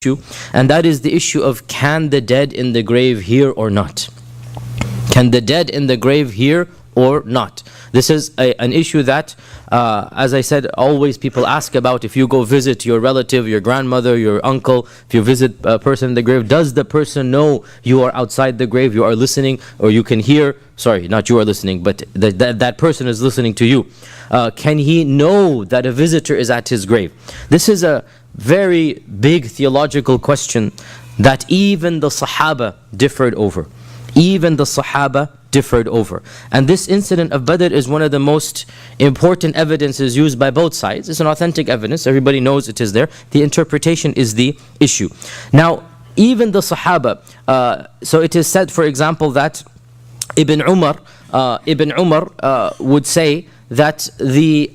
issue, and that is the issue of, can the dead in the grave hear or not? Can the dead in the grave hear or not? This is an issue that, as I said, always people ask about. If you go visit your relative, your grandmother, your uncle, if you visit a person in the grave, does the person know you are outside the grave, you are listening, or you can hear? Sorry, not you are listening, but that person is listening to you. Can he know that a visitor is at his grave? This is a very big theological question that even the Sahaba differed over. Even the Sahaba differed over. And this incident of Badr is one of the most important evidences used by both sides. It's an authentic evidence. Everybody knows it is there. The interpretation is the issue. Now, even the Sahaba, so it is said, for example, that Ibn Umar would say that the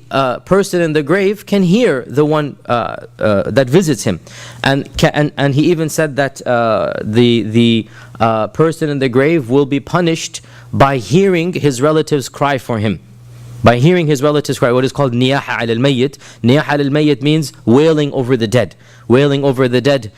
person in the grave can hear the one that visits him, and he even said that the person in the grave will be punished by hearing his relatives cry for him. By hearing his relatives cry, what is called niyaha al-mayyit. Niyaha al-mayyit means wailing over the dead. Wailing over the dead,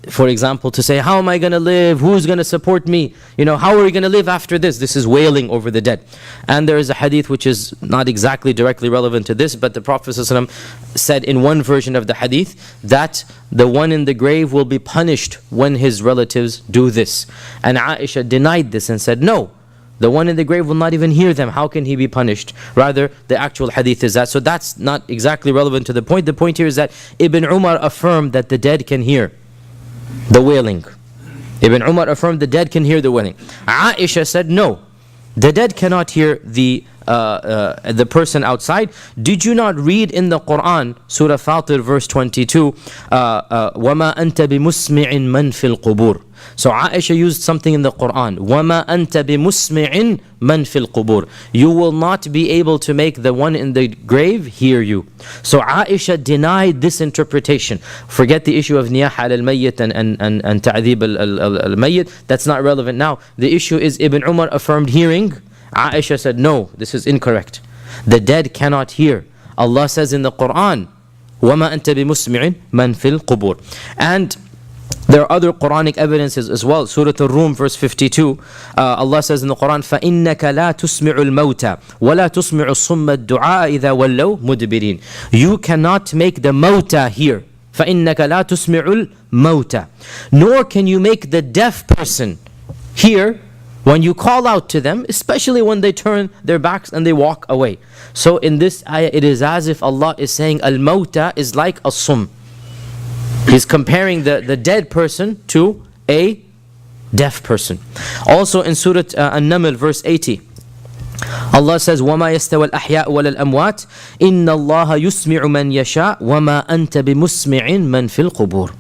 for example, to say, how am I going to live? Who's going to support me? You know, how are we going to live after this? This is wailing over the dead. And there is a hadith which is not exactly directly relevant to this, but the Prophet ﷺ said in one version of the hadith that the one in the grave will be punished when his relatives do this. And Aisha denied this and said, no, the one in the grave will not even hear them. How can he be punished? Rather, the actual hadith is that. So that's not exactly relevant to the point. The point here is that Ibn Umar affirmed that the dead can hear the wailing. Ibn Umar affirmed the dead can hear the wailing. Aisha said, no, the dead cannot hear the person outside. Did you not read in the Quran, Surah Fatir, verse 22, وَمَا أَنْتَ بِمُسْمِعٍ مَنْ فِي الْقُبُورِ. So Aisha used something in the Quran, وَمَا أَنْتَ بِمُسْمِعٍ مَنْ فِي الْقُبُورِ. You will not be able to make the one in the grave hear you. So Aisha denied this interpretation. Forget the issue of niyaha al-mayyit and ta'dhib al-mayyit. That's not relevant now. The issue is Ibn Umar affirmed hearing. Aisha said, no, this is incorrect. The dead cannot hear. Allah says in the Quran, وَمَا أَنْتَ بِمُسْمِعٍ مَنْ فِي الْقُبُورِ. And there are other Quranic evidences as well. Surah Ar-Rum, verse 52. Allah says in the Quran, فَإِنَّكَ لَا تُسْمِعُ الْمَوْتَى وَلَا تُسْمِعُ الصُّمَّ الدُّعَاءَ إِذَا وَلَّوْا مُدْبِرِينَ. You cannot make the mawta hear. فَإِنَّكَ لَا تُسْمِعُ الْمَوْتَى. Nor can you make the deaf person hear when you call out to them, especially when they turn their backs and they walk away. So in this ayah, it is as if Allah is saying, al-mawta is like a sum. He's comparing the dead person to a deaf person. Also in Surah An-Naml, verse 80, Allah says, وَمَا يَسْتَوَى الْأَحْيَاءُ وَلَا الْأَمْوَاتِ إِنَّ اللَّهَ يُسْمِعُ مَنْ يَشَاءُ وَمَا أَنْتَ بِمُسْمِعٍ مَنْ فِي الْقُبُورِ.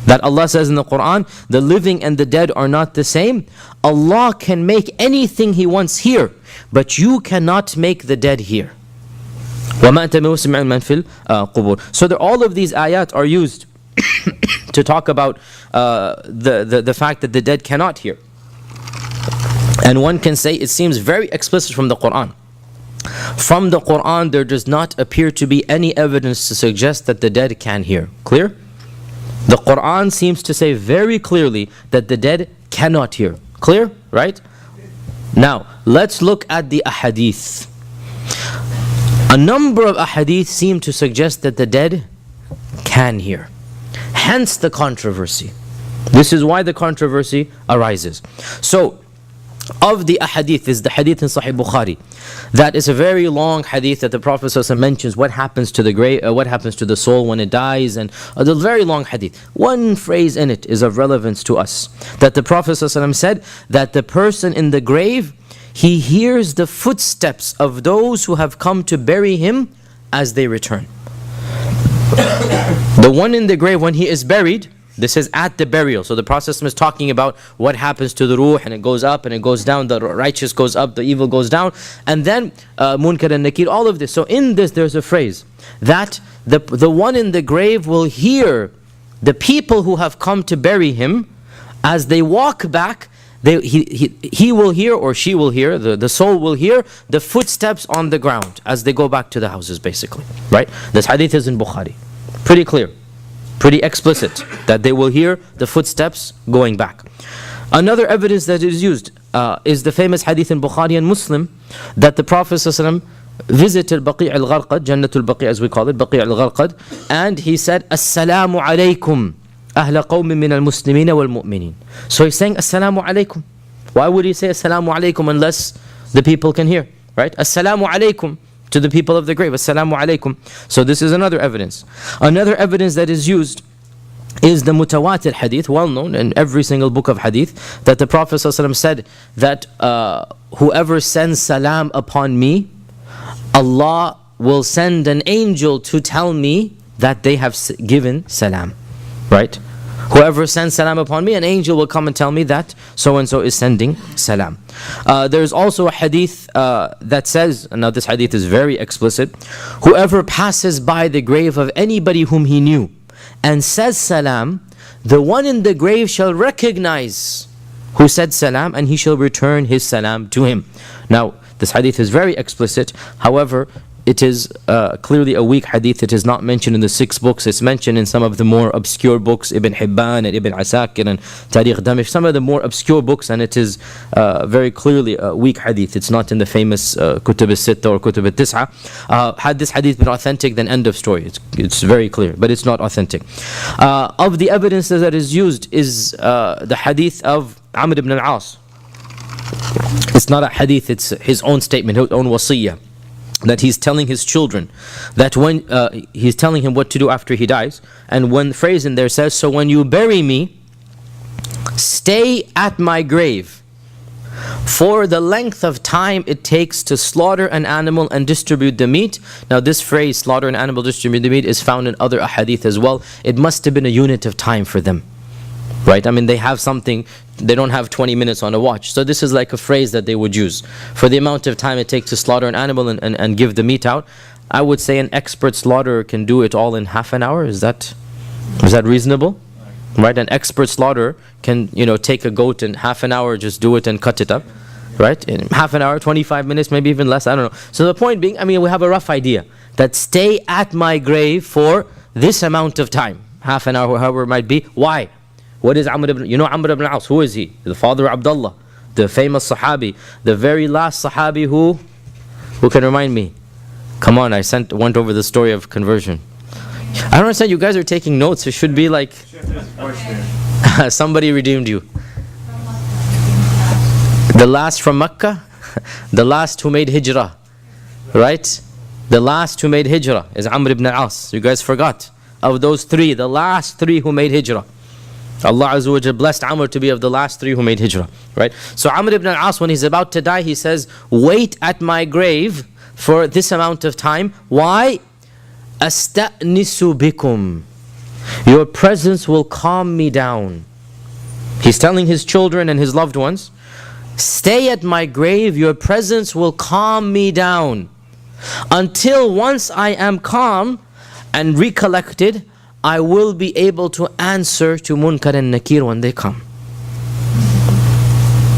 That Allah says in the Quran, the living and the dead are not the same. Allah can make anything He wants hear, but you cannot make the dead hear. وَمَا أَنْتَ بِمُسْمِعٍ مَنْ فِي الْقُبُورِ. So all of these ayat are used to talk about the fact that the dead cannot hear. And one can say it seems very explicit from the Quran. From the Quran, there does not appear to be any evidence to suggest that the dead can hear. Clear? The Quran seems to say very clearly that the dead cannot hear. Clear? Right? Now, let's look at the ahadith. A number of ahadith seem to suggest that the dead can hear. Hence the controversy. This is why the controversy arises. So, of the ahadith is the hadith in Sahih Bukhari. That is a very long hadith that the Prophet ﷺ mentions what happens to the grave, what happens to the soul when it dies, and a very long hadith. One phrase in it is of relevance to us. That the Prophet ﷺ said that the person in the grave, he hears the footsteps of those who have come to bury him as they return. The one in the grave, when he is buried, this is at the burial. So the Prophet is talking about what happens to the ruh, and it goes up and it goes down. The righteous goes up, the evil goes down. And then Munkar and Nakir, all of this. So in this there's a phrase that the one in the grave will hear the people who have come to bury him as they walk back. He will hear, or she will hear, the soul will hear the footsteps on the ground as they go back to the houses, basically. Right? This hadith is in Bukhari. Pretty clear. pretty explicit, that they will hear the footsteps going back. Another evidence that is used is the famous hadith in Bukhari and Muslim, that the Prophet ﷺ visited Baqi' al-Gharqad, Jannatul Baqi' as we call it, Baqi' al-Gharqad, and he said, Assalamu alaykum, ahla qawmin min al-muslimina wal-mu'minin. So he's saying, Assalamu alaykum. Why would he say Assalamu alaykum unless the people can hear, right? Assalamu alaykum to the people of the grave, Assalamu alaykum. So this is another evidence. Another evidence that is used is the mutawatir hadith, well known in every single book of hadith, that the Prophet ﷺ said that whoever sends salam upon me, Allah will send an angel to tell me that they have given salam, right? Whoever sends salam upon me, an angel will come and tell me that so-and-so is sending salam. There's also a hadith that says, now this hadith is very explicit, whoever passes by the grave of anybody whom he knew and says salam, the one in the grave shall recognize who said salam, and he shall return his salam to him. Now, this hadith is very explicit. However, it is clearly a weak hadith. It is not mentioned in the 6 books. It's mentioned in some of the more obscure books, Ibn Hibban and Ibn Asakir and Tariq Damashq, some of the more obscure books, and it is very clearly a weak hadith. It's not in the famous Kutub al-Sitta or Kutub al-Tis'a. Had this hadith been authentic, then end of story. It's very clear, but it's not authentic. Of the evidences that is used is the hadith of Amr ibn al-As. It's not a hadith, it's his own statement, his own wasiyah, that he's telling his children that when he's telling him what to do after he dies, and one phrase in there says, so when you bury me, stay at my grave for the length of time it takes to slaughter an animal and distribute the meat. Now this phrase, slaughter an animal, distribute the meat, is found in other ahadith as well. It must have been a unit of time for them, right? I mean, they have something, they don't have 20 minutes on a watch. So this is like a phrase that they would use. For the amount of time it takes to slaughter an animal and give the meat out, I would say an expert slaughterer can do it all in half an hour. Is that reasonable? Right? An expert slaughterer can, take a goat in half an hour, just do it and cut it up. Right? In half an hour, 25 minutes, maybe even less, I don't know. So the point being, we have a rough idea that stay at my grave for this amount of time. Half an hour, however it might be. Why? What is Amr ibn, Amr ibn al-As, who is he? The father of Abdullah, the famous Sahabi, the very last Sahabi who can remind me? Come on, I went over the story of conversion. I don't understand, you guys are taking notes. It should be like somebody redeemed you. The last from Mecca, the last who made hijrah, right? The last who made hijrah is Amr ibn al-As. You guys forgot. Of those 3, the last 3 who made hijrah. Allah Azza wa Jalla blessed Amr to be of the last 3 who made hijrah, right? So Amr ibn al-As, when he's about to die, he says, wait at my grave for this amount of time. Why? Asta'nisu bikum. Your presence will calm me down. He's telling his children and his loved ones, stay at my grave, your presence will calm me down. Until once I am calm and recollected, I will be able to answer to Munkar and Nakir when they come.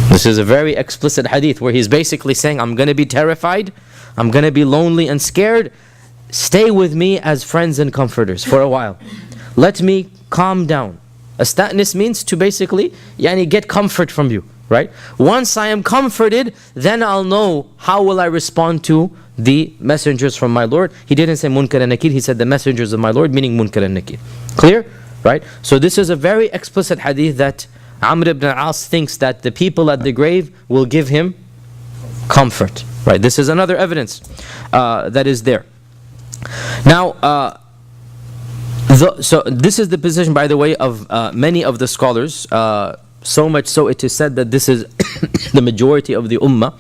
This is a very explicit hadith where he's basically saying, I'm going to be terrified, I'm going to be lonely and scared. Stay with me as friends and comforters for a while. Let me calm down. Asta'nis means to basically get comfort from you, right? Once I am comforted, then I'll know how will I respond to the messengers from my Lord. He didn't say Munkar and Nakir, he said the messengers of my Lord, meaning Munkar and Nakir. Clear? Right? So this is a very explicit hadith that Amr ibn al-As thinks that the people at the grave will give him comfort. Right? This is another evidence that is there. Now, so this is the position, by the way, of many of the scholars. So much so it is said that this is the majority of the ummah.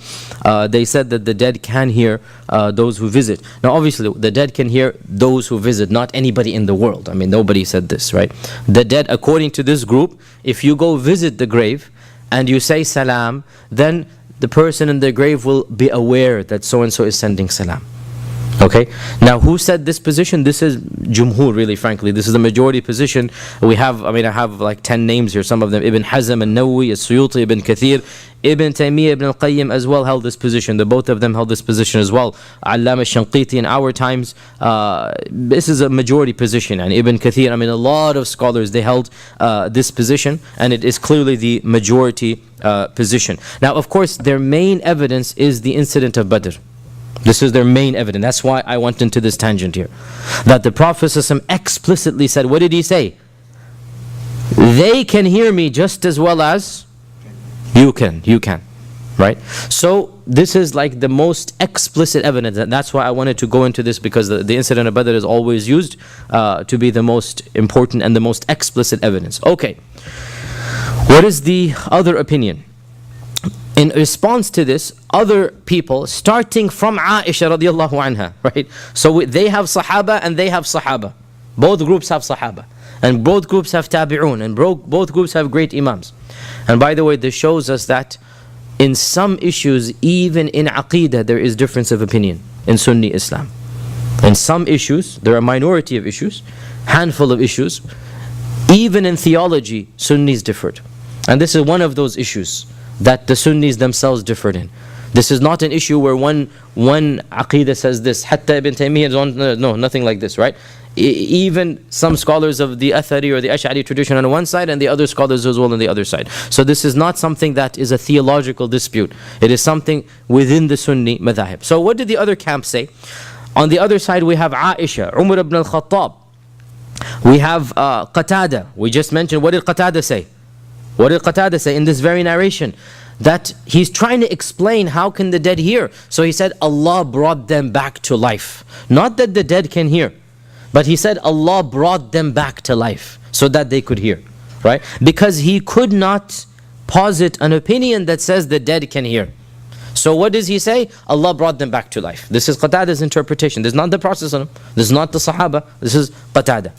They said that the dead can hear those who visit. Now obviously the dead can hear those who visit, not anybody in the world. Nobody said this, right? The dead, according to this group, if you go visit the grave and you say salam, then the person in the grave will be aware that so and so is sending salam. Okay, now who said this position? This is Jumhur, really, frankly. This is the majority position. I have like 10 names here, some of them. Ibn Hazm, An-Nawawi, As-Suyuti, Ibn Kathir, Ibn Taymiyyah, Ibn Al-Qayyim as well held this position. The both of them held this position as well. Allama Shanqiti in our times. This is a majority position. And Ibn Kathir, a lot of scholars, they held this position, and it is clearly the majority position. Now, of course, their main evidence is the incident of Badr. This is their main evidence. That's why I went into this tangent here. That the Prophet ﷺ explicitly said, what did he say? They can hear me just as well as you can. Right? So this is like the most explicit evidence. And that's why I wanted to go into this, because the incident of Badr is always used to be the most important and the most explicit evidence. Okay. What is the other opinion? In response to this, other people, starting from Aisha radiallahu anha, right? So they have Sahaba and they have Sahaba. Both groups have Sahaba. And both groups have Tabi'un. And both groups have great Imams. And by the way, this shows us that in some issues, even in Aqeedah, there is difference of opinion in Sunni Islam. In some issues, there are a minority of issues, handful of issues. Even in theology, Sunnis differed. And this is one of those issues that the Sunnis themselves differed in. This is not an issue where one Aqeedah says this, Hatta Ibn Taymiyyah, no, nothing like this, right? Even some scholars of the Athari or the Ash'ari tradition on one side, and the other scholars as well on the other side. So this is not something that is a theological dispute. It is something within the Sunni madhahib. So what did the other camp say? On the other side we have Aisha, Umar ibn al-Khattab. We have Qatada. We just mentioned, what did Qatada say? What did Qatada say in this very narration? That he's trying to explain how can the dead hear. So he said Allah brought them back to life. Not that the dead can hear, but he said Allah brought them back to life so that they could hear. Right? Because he could not posit an opinion that says the dead can hear. So what does he say? Allah brought them back to life. This is Qatada's interpretation. This is not the Prophet. This is not the Sahaba. This is Qatada.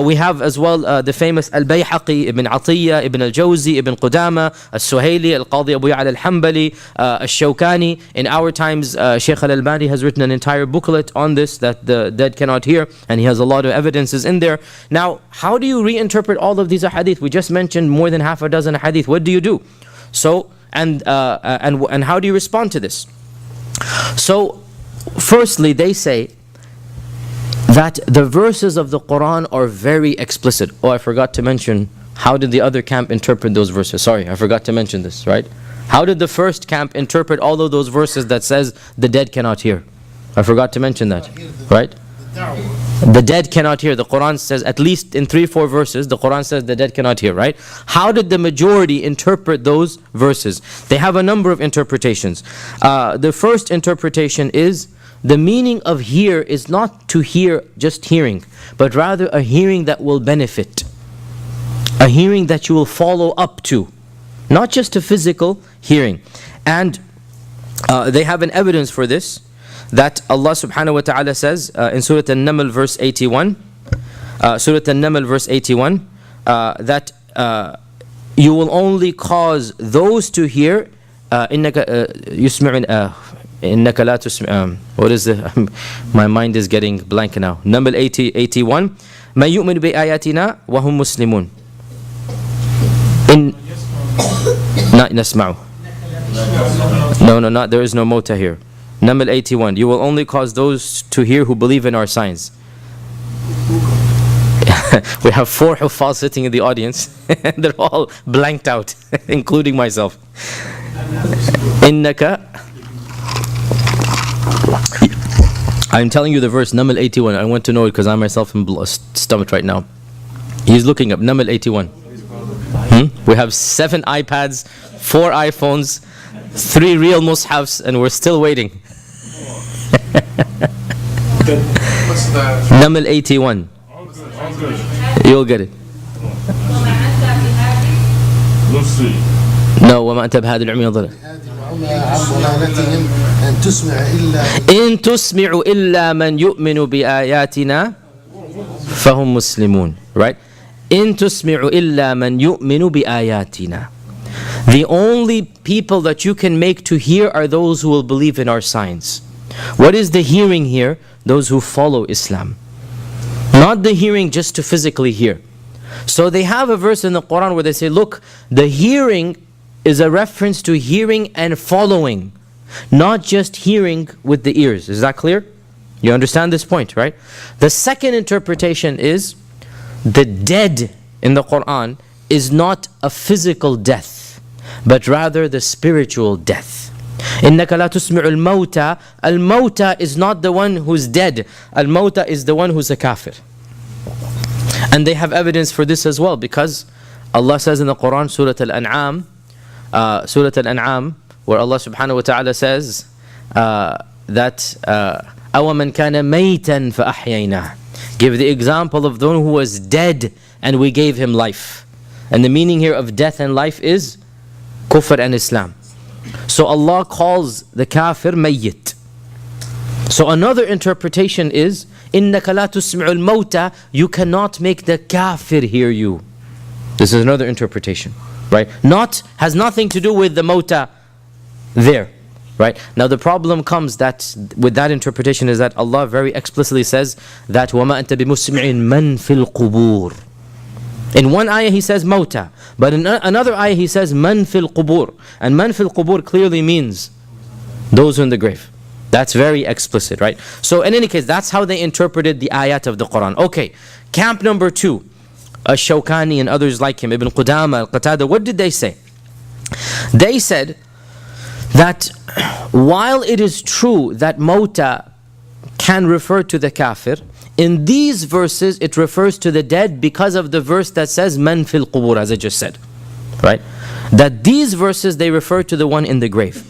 We have as well the famous Al-Bayhaqi, Ibn Atiyya, Ibn Al-Jawzi, Ibn Qudama, Al-Suhaili, Al-Qadi Abu Ya'la Al-Hanbali, Al-Shawkani. In our times, Sheikh Al-Albani has written an entire booklet on this, that the dead cannot hear, and he has a lot of evidences in there. Now, how do you reinterpret all of these ahadith? We just mentioned more than half a dozen ahadith. What do you do? So, and how do you respond to this? So, firstly, they say that the verses of the Quran are very explicit. Oh, I forgot to mention, how did the other camp interpret those verses? Sorry, I forgot to mention this, right? How did the first camp interpret all of those verses that says the dead cannot hear? I forgot to mention that, right? The dead cannot hear. The Quran says, at least in 3-4 verses, the Quran says the dead cannot hear, right? How did the majority interpret those verses? They have a number of interpretations. The first interpretation is, the meaning of hear is not to hear just hearing, but rather a hearing that will benefit. A hearing that you will follow up to. Not just a physical hearing. And they have an evidence for this, that Allah subhanahu wa ta'ala says in Surah An-Naml verse 81, that you will only cause those to hear, what is the, my mind is getting blank now. Naml 81, مَا يُؤْمِنُ بِآيَاتِنَا وَهُمْ مُسْلِمُونَ not نسمعه. No, there is no mota here. Naml 81, you will only cause those to hear who believe in our signs. We have 4 huffaz sitting in the audience, and they're all blanked out, including myself. Innaka, I'm telling you the verse, Naml 81. I want to know it because I myself am stumped right now. He's looking up Naml 81. We have 7 iPads, 4 iPhones, 3 real mushafs, and we're still waiting. Naml 81. You'll get it. No, وما أنت بهذا العمي ضلال. إن تسمع إلا من يؤمن بآياتنا فهم مسلمون. Right? إن تسمع إلا من يؤمن بآياتنا. The only people that you can make to hear are those who will believe in our signs. What is the hearing here? Those who follow Islam. Not the hearing just to physically hear. So they have a verse in the Quran where they say, look, the hearing is a reference to hearing and following, not just hearing with the ears. Is that clear? You understand this point, right? The second interpretation is the dead in the Quran is not a physical death, but rather the spiritual death. إِنَّكَ لَا تُسْمِعُ الْمَوْتَى. Al-Mawta is not the one who's dead. Al-Mawta is the one who's a kafir. And they have evidence for this as well, because Allah says in the Quran, Surah Al-An'am, where Allah subhanahu wa ta'ala says that أَوَمَنْ كَانَ مَيْتًا فَأَحْيَيْنَاهُ. Give the example of the one who was dead and we gave him life. And the meaning here of death and life is kufr and Islam. So Allah calls the kafir mayyit. So another interpretation is إِنَّكَ لَا تُسْمِعُ الْمَوْتَى. You cannot make the kafir hear you. This is another interpretation, right? Has nothing to do with the mawta there, right? Now the problem comes that with that interpretation is that Allah very explicitly says that وَمَا أَنْتَ بِمُسْمِعٍ مَنْ فِي الْقُبُورِ. In one ayah he says mawta, but in another ayah he says man fil qubur. And man fil qubur clearly means those who are in the grave. That's very explicit, right? So in any case, that's how they interpreted the ayat of the Quran. Okay, camp number 2, Shawkani and others like him, Ibn Qudama, Al-Qatada, what did they say? They said that while it is true that mawta can refer to the kafir, in these verses it refers to the dead because of the verse that says man fil qubur, as I just said, right? That these verses they refer to the one in the grave.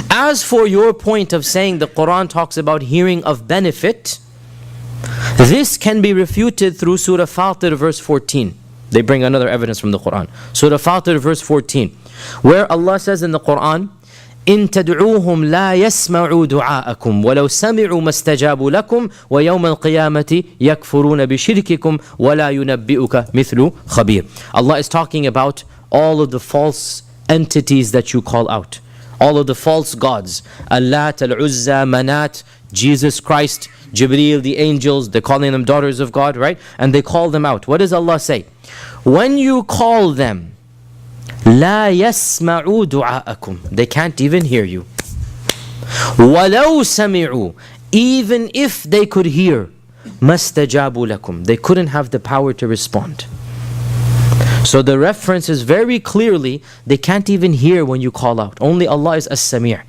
As for your point of saying the Quran talks about hearing of benefit, this can be refuted through Surah Fatir verse 14. They bring another evidence from the Quran. Surah Fatir verse 14, where Allah says in the Quran, إن تدعوهم لا يسمعوا دعاءكم ولو سمعوا ما استجابوا لكم ويوم القيامة يكفرون بشرككم ولا ينبئك مثل خبير. Allah is talking about all of the false entities that you call out, all of the false gods, Allat, Al-Uzza, Manat, Jesus Christ, Jibreel, the angels. They're calling them daughters of God, right? And they call them out. What does Allah say? When you call them, لا يسمعوا دعاءكم, they can't even hear you. ولو سمعوا, even if they could hear, ما استجابوا لكم, they couldn't have the power to respond. So the reference is very clearly, they can't even hear when you call out. Only Allah is as-Sami'.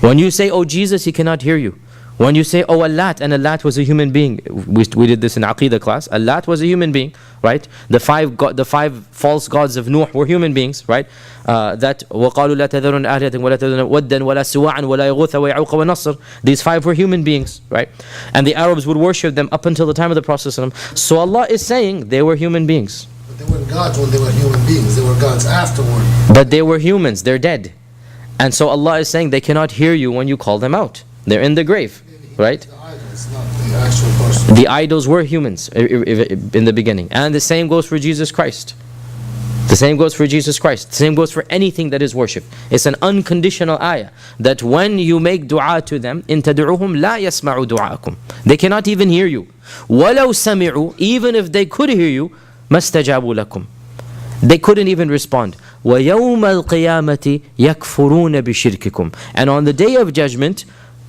When you say, oh Jesus, He cannot hear you. When you say, oh Allat, and Allat was a human being. We did this in Aqidah class. Allat was a human being, right? The five false gods of Nuh were human beings, right? That وَقَالُوا لَا تَذَرُنَّ آلِهَةً وَلَا تَذَرُنَّ وَدًّا وَلَا سُوَاعًا وَلَا يَغُوثَ وَيَعُوقَ وَنَصْرَ. These 5 were human beings, right? And the Arabs would worship them up until the time of the Prophet ﷺ. So Allah is saying they were human beings. But they weren't gods when they were human beings. They were gods afterward. But they were humans. They're dead. And so Allah is saying they cannot hear you when you call them out. They're in the grave, right? The idols, not the actual person. The idols were humans in the beginning. And the same goes for Jesus Christ. The same goes for Jesus Christ. The same goes for anything that is worship. It's an unconditional ayah that when you make dua to them, إِن تَدْعُوهُمْ لَا يَسْمَعُوا دُعَاءَكُمْ, they cannot even hear you. وَلَوْ سَمِعُوا, even if they could hear you, مَا اسْتَجَابُوا لَكُمْ, they couldn't even respond. وَيَوْمَ الْقِيَامَةِ يَكْفُرُونَ بِشِرْكِكُمْ, and on the day of judgment,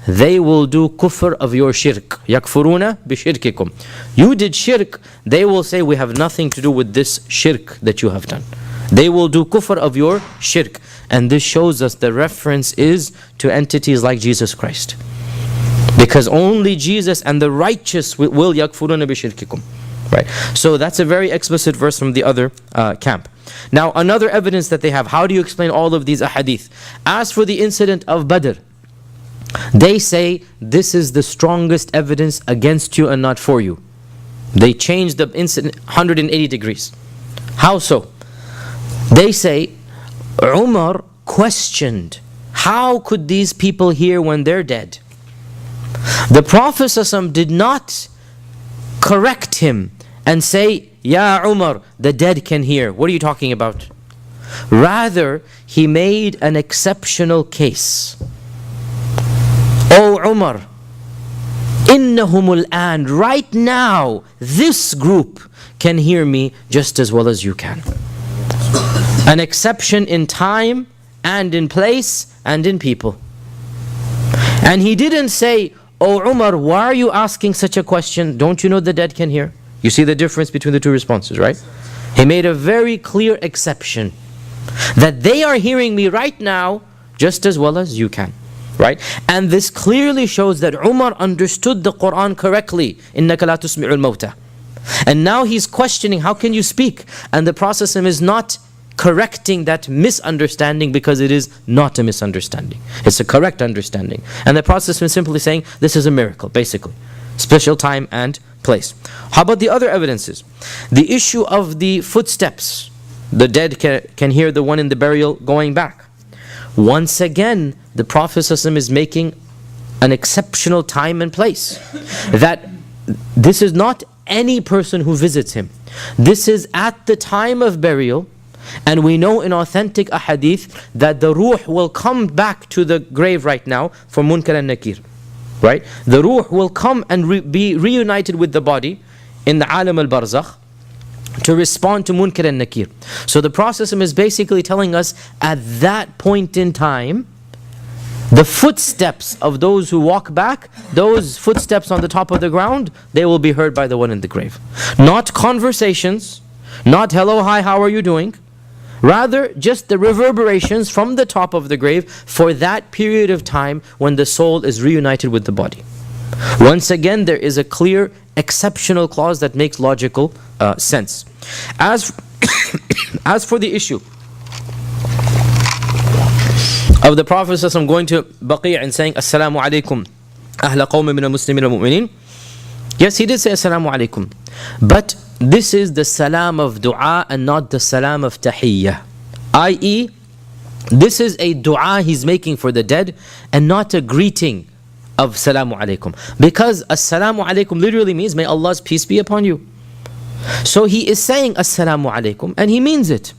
they will do kufr of your shirk. يَكْفُرُونَ بِشِرْكِكُمْ. You did shirk, they will say we have nothing to do with this shirk that you have done. They will do kufr of your shirk. And this shows us the reference is to entities like Jesus Christ. Because only Jesus and the righteous will يَكْفُرُونَ بِشِرْكِكُمْ. Right. So that's a very explicit verse from the other camp. Now another evidence that they have, how do you explain all of these ahadith? As for the incident of Badr, they say this is the strongest evidence against you and not for you. They changed the incident 180 degrees. How so? They say Umar questioned, how could these people hear when they're dead? The Prophet ﷺ did not correct him and say, Ya Umar, the dead can hear. What are you talking about? Rather, he made an exceptional case. Oh Umar, إِنَّهُمُ الْآنِ, right now, this group can hear me just as well as you can. An exception in time and in place and in people. And he didn't say, "Oh Umar, why are you asking such a question? Don't you know the dead can hear?" You see the difference between the two responses, right? He made a very clear exception that they are hearing me right now just as well as you can, right? And this clearly shows that Umar understood the Quran correctly. إِنَّكَ لَا تُسْمِعُ الْمَوْتَى. And now he's questioning, how can you speak? And the Prophet is not correcting that misunderstanding, because it is not a misunderstanding. It's a correct understanding. And the Prophet is simply saying, this is a miracle, basically. Special time and place. How about the other evidences? The issue of the footsteps. The dead can hear the one in the burial going back. Once again, the Prophet is making an exceptional time and place. That this is not any person who visits him. This is at the time of burial. And we know in authentic ahadith that the ruh will come back to the grave right now for Munkar and Nakir. Right? The ruh will come and be reunited with the body in the alam al-barzakh to respond to Munkar and Nakir. So the Prophet is basically telling us, at that point in time, the footsteps of those who walk back, those footsteps on the top of the ground, they will be heard by the one in the grave. Not conversations, not hello, hi, how are you doing? Rather, just the reverberations from the top of the grave for that period of time when the soul is reunited with the body. Once again, there is a clear exceptional clause that makes logical sense. As for the issue of the Prophet ﷺ going to Baqi' and saying, "Assalamu alaikum, ahla qawmi min al-muslimin al-mu'minin." Yes, he did say Assalamu alaikum. But this is the salam of dua and not the salam of tahiyyah. I.e., this is a dua he's making for the dead and not a greeting of Salamu alaikum. Because Assalamu alaikum literally means, may Allah's peace be upon you. So he is saying Assalamu alaikum and he means it.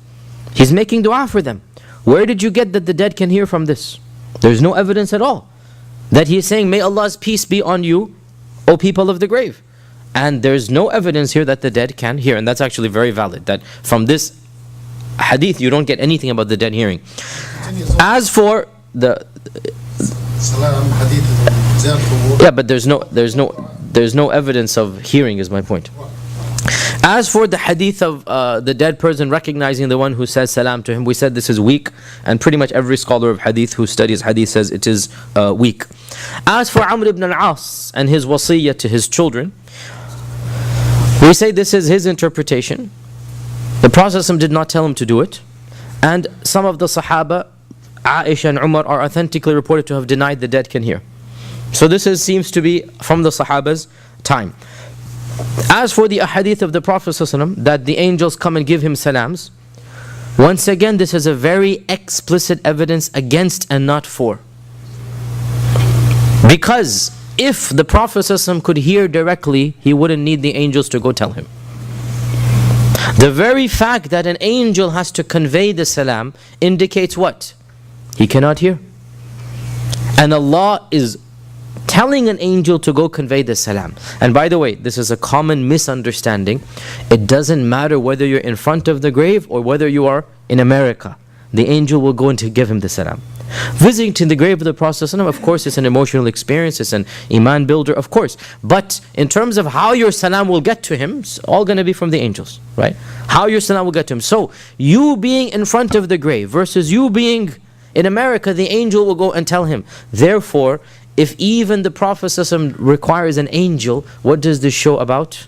He's making dua for them. Where did you get that the dead can hear from this? There's no evidence at all that he is saying, may Allah's peace be on you, O people of the grave. And there's no evidence here that the dead can hear. And that's actually very valid, that from this hadith you don't get anything about the dead hearing. As for the yeah, but there's no evidence of hearing, is my point. As for the hadith of the dead person recognizing the one who says salam to him, we said this is weak, and pretty much every scholar of hadith who studies hadith says it is weak. As for Amr ibn al-As and his wasiyyah to his children, we say this is his interpretation. The Prophet did not tell him to do it, and some of the Sahaba, Aisha and Umar, are authentically reported to have denied the dead can hear. So this seems to be from the Sahaba's time. As for the ahadith of the Prophet ﷺ, that the angels come and give him salams, once again this is a very explicit evidence against and not for. Because if the Prophet ﷺ could hear directly, he wouldn't need the angels to go tell him. The very fact that an angel has to convey the salam indicates what? He cannot hear. And Allah is telling an angel to go convey the salam. And by the way, this is a common misunderstanding. It doesn't matter whether you're in front of the grave or whether you are in America. The angel will go in to give him the salam. Visiting the grave of the Prophet, of course, it's an emotional experience, it's an iman builder, of course. But in terms of how your salam will get to him, it's all going to be from the angels, right? How your salam will get to him. So, you being in front of the grave versus you being in America, the angel will go and tell him. Therefore, if even the Prophet requires an angel, what does this show about?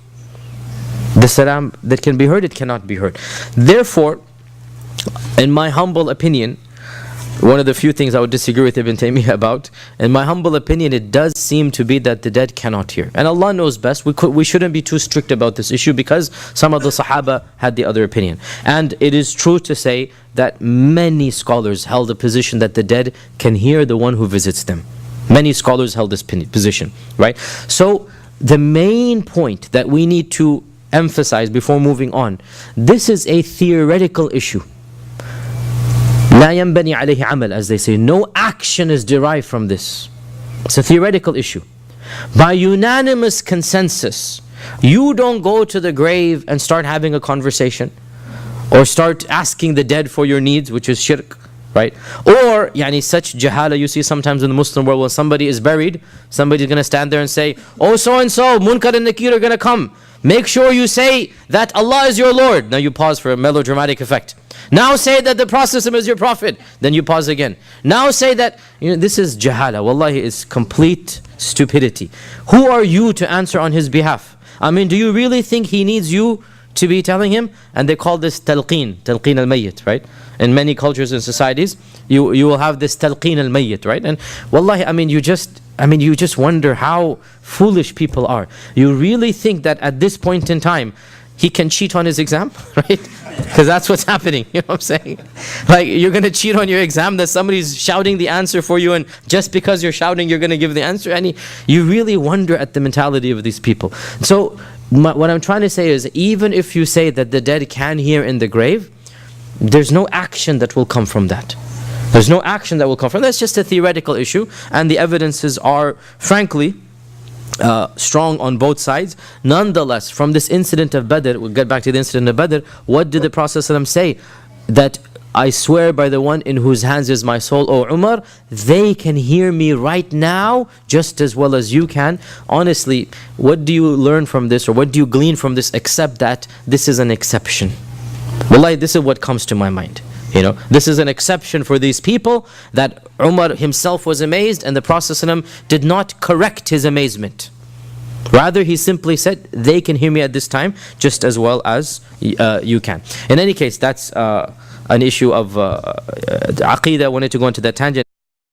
The salam that can be heard, it cannot be heard. Therefore, in my humble opinion, one of the few things I would disagree with Ibn Taymiyyah about, in my humble opinion, it does seem to be that the dead cannot hear. And Allah knows best. We shouldn't be too strict about this issue because some of the Sahaba had the other opinion. And it is true to say that many scholars held a position that the dead can hear the one who visits them. Many scholars held this position, right? So the main point that we need to emphasize before moving on, this is a theoretical issue. لا ينبني عليه عمل, as they say. No action is derived from this. It's a theoretical issue. by unanimous consensus, you don't go to the grave and start having a conversation or start asking the dead for your needs, which is shirk, right? Or such jahala you see sometimes in the Muslim world. When somebody is buried, somebody's going to stand there and say, oh, so and so, Munkar and Nakir are going to come, make sure you say that Allah is your Lord. Now you pause for a melodramatic effect. Now say that the Prophet is your Prophet. Then you pause again. Now say that, this is jahala. Wallahi, it's complete stupidity. Who are you to answer on his behalf? I mean, do you really think he needs you to be telling him? And they call this talqeen al-mayyit, right? In many cultures and societies, you will have this talqeen al-mayyit, right? And wallahi, you just wonder how foolish people are. You really think that at this point in time, he can cheat on his exam, right? Because that's what's happening, you know what I'm saying? Like, you're going to cheat on your exam, that somebody's shouting the answer for you, and just because you're shouting, you're going to give the answer. And you really wonder at the mentality of these people. So, what I'm trying to say is, even if you say that the dead can hear in the grave, there's no action that will come from that. There's no action that will come from that. That's just a theoretical issue, and the evidences are, frankly, strong on both sides. Nonetheless, from this incident of Badr, we'll get back to the incident of Badr, what did the Prophet ﷺ say? That I swear by the one in whose hands is my soul, O Umar, they can hear me right now just as well as you can. Honestly, what do you learn from this, or what do you glean from this, except that this is an exception? Wallahi, this is what comes to my mind. This is an exception for these people, that Umar himself was amazed and the Prophet ﷺ did not correct his amazement. Rather, he simply said, they can hear me at this time just as well as you can. In any case, that's an issue of aqeedah. I wanted to go into that tangent.